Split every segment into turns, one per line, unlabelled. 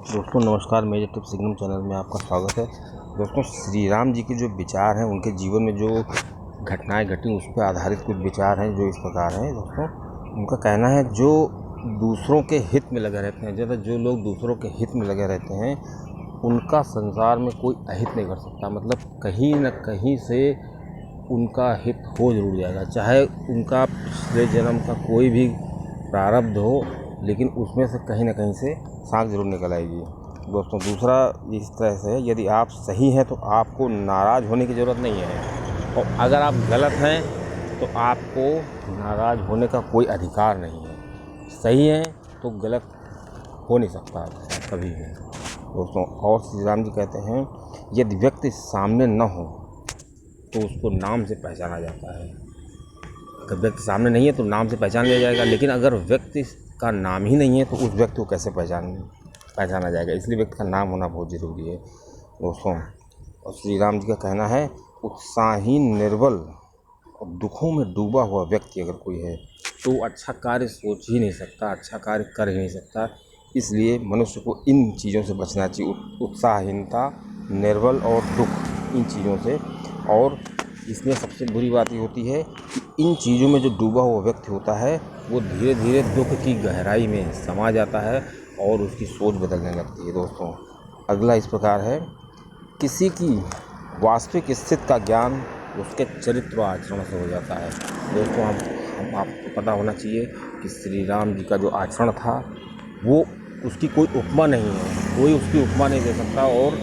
दोस्तों नमस्कार, मेरे टिप्स सिग्नम चैनल में आपका स्वागत है। दोस्तों श्री राम जी के जो विचार हैं, उनके जीवन में जो घटनाएं घटी उस पर आधारित कुछ विचार हैं जो इस प्रकार हैं। दोस्तों उनका कहना है जो दूसरों के हित में लगे रहते हैं, ज़्यादा जो लोग दूसरों के हित में लगे रहते हैं उनका संसार में कोई अहित नहीं कर सकता। मतलब कहीं न कहीं से उनका हित हो जरूर जाएगा, चाहे उनका पिछले जन्म का कोई भी प्रारब्ध हो, लेकिन उसमें से कहीं ना कहीं से साख जरूर निकल आएगी। दोस्तों दूसरा इस तरह से है, यदि आप सही हैं तो आपको नाराज़ होने की ज़रूरत नहीं है, और अगर आप गलत हैं तो आपको नाराज़ होने का कोई अधिकार नहीं है। सही है तो गलत हो नहीं सकता कभी भी। दोस्तों और श्री राम जी कहते हैं, यदि व्यक्ति सामने न हो तो उसको नाम से पहचाना जाता है। अगर व्यक्ति सामने नहीं है तो नाम से पहचान लिया जाएगा, लेकिन अगर व्यक्ति का नाम ही नहीं है तो उस व्यक्ति को कैसे पहचाना जाएगा। इसलिए व्यक्ति का नाम होना बहुत ज़रूरी है। दोस्तों और श्री राम जी का कहना है, उत्साहहीन, निर्बल और दुखों में डूबा हुआ व्यक्ति अगर कोई है तो अच्छा कार्य सोच ही नहीं सकता, अच्छा कार्य कर ही नहीं सकता। इसलिए मनुष्य को इन चीज़ों से बचना चाहिए, उत्साहहीनता, निर्बल और दुख, इन चीज़ों से। और इसमें सबसे बुरी बात ये होती है कि इन चीज़ों में जो डूबा हुआ व्यक्ति होता है वो धीरे धीरे दुख की गहराई में समा जाता है और उसकी सोच बदलने लगती है। दोस्तों अगला इस प्रकार है, किसी की वास्तविक स्थिति का ज्ञान उसके चरित्र और आचरण से हो जाता है। दोस्तों हम आपको पता होना चाहिए कि श्री राम जी का जो आचरण था वो उसकी कोई उपमा नहीं है, कोई उसकी उपमा नहीं दे सकता, और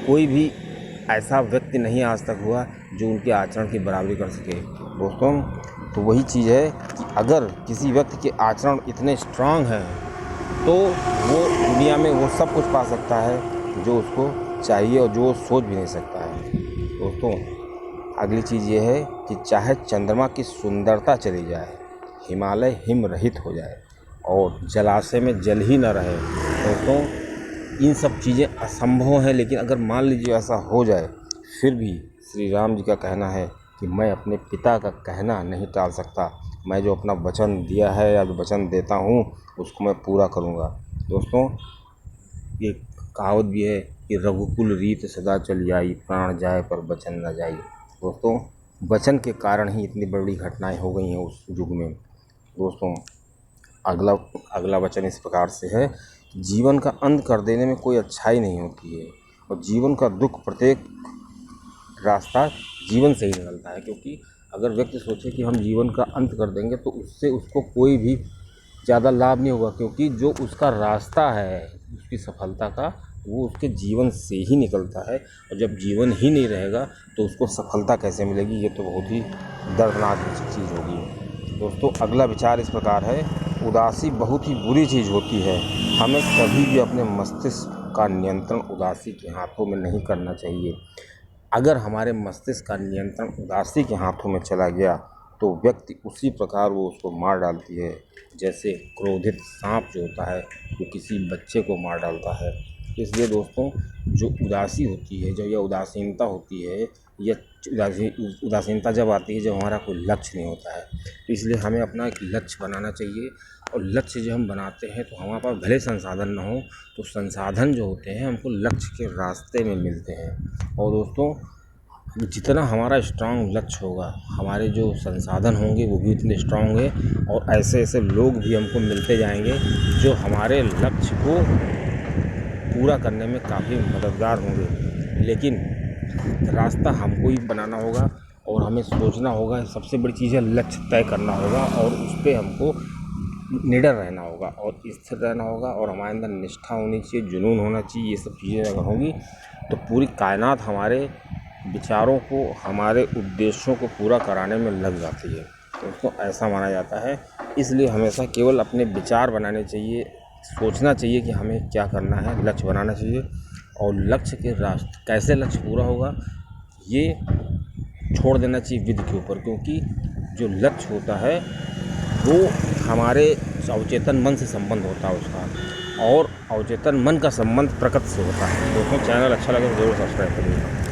कोई भी ऐसा व्यक्ति नहीं आज तक हुआ जो उनके आचरण की बराबरी कर सके। दोस्तों तो वही चीज़ है कि अगर किसी व्यक्ति के आचरण इतने स्ट्रांग हैं तो वो दुनिया में वो सब कुछ पा सकता है जो उसको चाहिए और जो वो सोच भी नहीं सकता है। दोस्तों अगली चीज़ ये है कि चाहे चंद्रमा की सुंदरता चली जाए, हिमालय हिम रहित हो जाए और जलाशय में जल ही न रहे, दोस्तों इन सब चीज़ें असंभव हैं, लेकिन अगर मान लीजिए ऐसा हो जाए, फिर भी श्री राम जी का कहना है कि मैं अपने पिता का कहना नहीं टाल सकता। मैं जो अपना वचन दिया है या जो वचन देता हूँ उसको मैं पूरा करूँगा। दोस्तों ये कहावत भी है कि रघुकुल रीत सदा चल आई, प्राण जाए पर वचन न जाए। दोस्तों वचन के कारण ही इतनी बड़ी घटनाएं हो गई हैं उस युग में। दोस्तों अगला वचन इस प्रकार से है, जीवन का अंत कर देने में कोई अच्छाई नहीं होती है, और जीवन का दुख प्रत्येक रास्ता जीवन से ही निकलता है। क्योंकि अगर व्यक्ति सोचे कि हम जीवन का अंत कर देंगे तो उससे उसको कोई भी ज़्यादा लाभ नहीं होगा, क्योंकि जो उसका रास्ता है उसकी सफलता का वो उसके जीवन से ही निकलता है, और जब जीवन ही नहीं रहेगा तो उसको सफलता कैसे मिलेगी। ये तो बहुत ही दर्दनाक चीज़ होगी। दोस्तों अगला विचार इस प्रकार है, उदासी बहुत ही बुरी चीज़ होती है। हमें कभी भी अपने मस्तिष्क का नियंत्रण उदासी के हाथों में नहीं करना चाहिए। अगर हमारे मस्तिष्क का नियंत्रण उदासी के हाथों में चला गया तो व्यक्ति उसी प्रकार वो उसको मार डालती है, जैसे क्रोधित सांप जो होता है वो किसी बच्चे को मार डालता है। इसलिए दोस्तों जो उदासी होती है, जो यह उदासीनता होती है, यह उदासीनता जब आती है जब हमारा कोई लक्ष्य नहीं होता है। तो इसलिए हमें अपना एक लक्ष्य बनाना चाहिए, और लक्ष्य जब हम बनाते हैं तो हमारे पास भले संसाधन ना हो तो संसाधन जो होते हैं हमको लक्ष्य के रास्ते में मिलते हैं। और दोस्तों जितना हमारा स्ट्रांग लक्ष्य होगा, हमारे जो संसाधन होंगे वो भी उतने स्ट्रांग होंगे, और ऐसे ऐसे लोग भी हमको मिलते जाएंगे जो हमारे लक्ष्य को पूरा करने में काफ़ी मददगार होंगे। लेकिन रास्ता हमको ही बनाना होगा, और हमें सोचना होगा। सबसे बड़ी चीज़ है लक्ष्य तय करना होगा, और उस पर हमको निडर रहना होगा और स्थिर रहना होगा, और हमारे अंदर निष्ठा होनी चाहिए, जुनून होना चाहिए। ये सब चीज़ें अगर होंगी तो पूरी कायनात हमारे विचारों को, हमारे उद्देश्यों को पूरा कराने में लग जाती है। तो उसको ऐसा माना जाता है। इसलिए हमेशा केवल अपने विचार बनाने चाहिए, सोचना चाहिए कि हमें क्या करना है, लक्ष्य बनाना चाहिए, और लक्ष्य के रास्ते कैसे लक्ष्य पूरा होगा ये छोड़ देना चाहिए विधि के ऊपर। क्योंकि जो लक्ष्य होता है वो हमारे अवचेतन मन से संबंध होता है उसका, और अवचेतन मन का संबंध प्रकृति से होता है। दोस्तों चैनल अच्छा लगे तो जरूर सब्सक्राइब करिएगा।